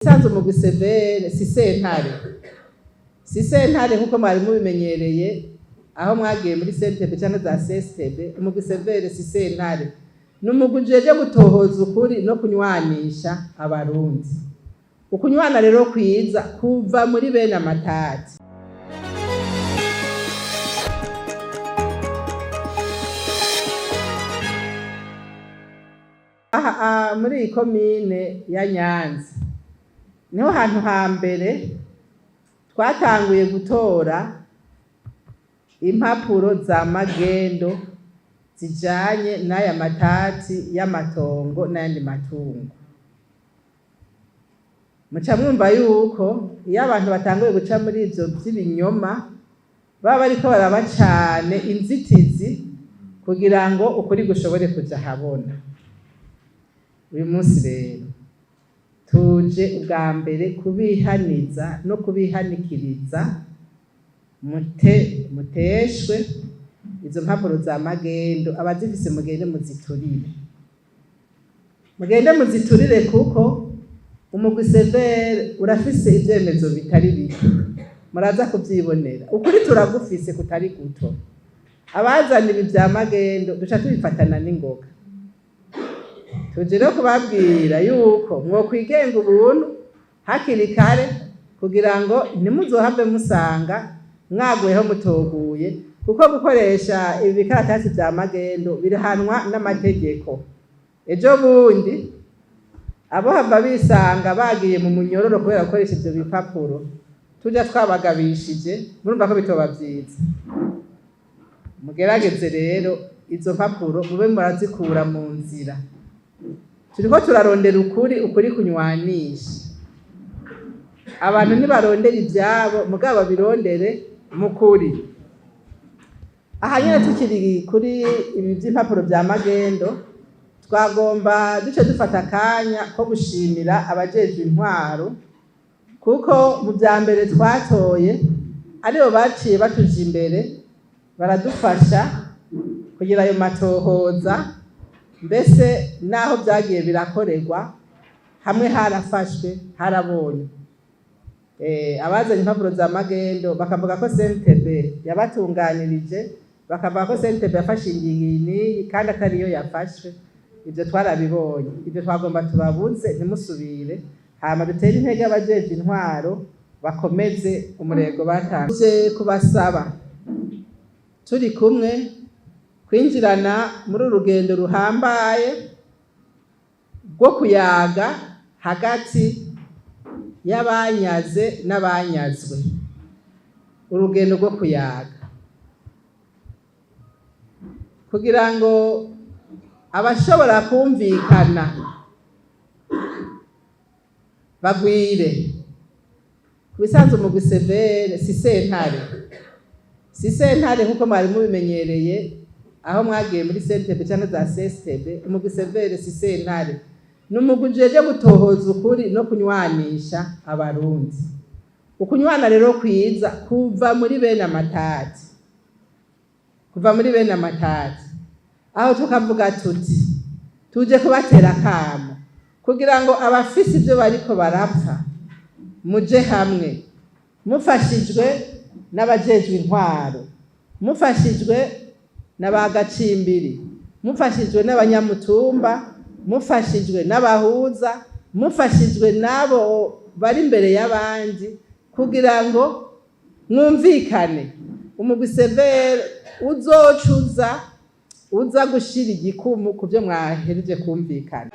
Sanzu mu gisevere si sentare. Si sentare nkuko mwari mubimenyereye aho mwagiye muri sentebe cyangwa za sestebe, mu gisevere si sentare. Numuguje gutohoza ukuri no kunywanisha abarundi. Ukunywana rero kwiza kuva muri bene amatati. Muri komine ya Nyanza niho hantu hambere twatanguye gutora impapuro za magendo zijanye n'aya matati y'amatongo n'ayandi matungo. Muca mwumva yuko iyo abantu batanguye guca muri ivyo vy'ibinyoma baba bariko baraba cane inzitizi kugira ngo ukuri gushobore kuja habona. Uyu munsi rero tuje ubwa mbere kubihaniza no kubihanikiriza muteshwe izo mpapuro za magendo, abazifise mugende muziturire. Mugende muziturire kuko umugwi severe urafise ivyemezo bitari bike, muraza kuvyibonera. Ukuri turagufise kutari guto. Abazana ibi vya magendo duca tubifatana n'ingoga. Tuje no kubabwira yuko mwokwigenga ubuntu hakiri kare kugira ngo ntimuzohave musanga mwaguyeho mutoguye, kuko gukoresha ibi bikaratasi vya magendo birahanwa n'amategeko. Ejo bundi abo hava bisanga bagiye mu munyororo kubera gukoresha ivyo bipapuro, tuja twabagabishije, murumva ko bitoba vyiza. Mugerageze rero izo mpapuro mube murazikura mu nzira. Turiko turarondera ukuri kunywanisha. Abantu ntibarondera ivyabo mugabo babirondere mukuri. Aha nyene tukiri kuri ibi vy'impapuro vya magendo, twagomba duce dufata akanya ko gushimira abajejwe intwaro, kuko mu vya mbere twatoye aribo baciye batuja imbere baradufasha kugira ayo matohoza, mbese naho vyagiye birakorerwa hamwe harafashwe harabonye. Abazanye impapuro za magendo bakavuga ko sentebe yabatunganirije, bakavuga ko sentebe yafashe ingingo kandi atariyo yafashwe. Ivyo twarabibonye, ivyo twagomba tubabuze ntimusubire, hama dutere intege abajejwe intwaro bakomeze umurego batanguje kubasaba turi kumwe kwinjirana muri urugendo ruhambaye rwo kuyaga hagati y'abanyaze n'abanyazwe. Urugendo rwo kuyaga kugira ngo abashobora kumvikana bagwire. Kubisanzwe mu gisevere si sentare. Si sentare nkuko mwari mubimenyereye aho mwagiye muri sentebe cyangwa za sestebe, mu gisevere si sentare. Numuguje gutohoza ukuri no kunywanisha abarundi. Ukunywana rero kwiza kuva muri bene amatati. Kuva muri bene amatati. Aho tukavuga tuti tuje kubatera kamo kugira ngo abafise ivyo bariko barapfa muje hamwe, mufashijwe n'abajejwe intwaro, mufashijwe n'abagacimbiri, mufashijwe n'abanyamutumba, mufashijwe n'abahuza, mufashijwe nabo bari imbere y'abandi, kugira ngo mwumvikane. Umugwi severe uzocuza uza gushira igikumu kuvyo mwahereje kumvikana.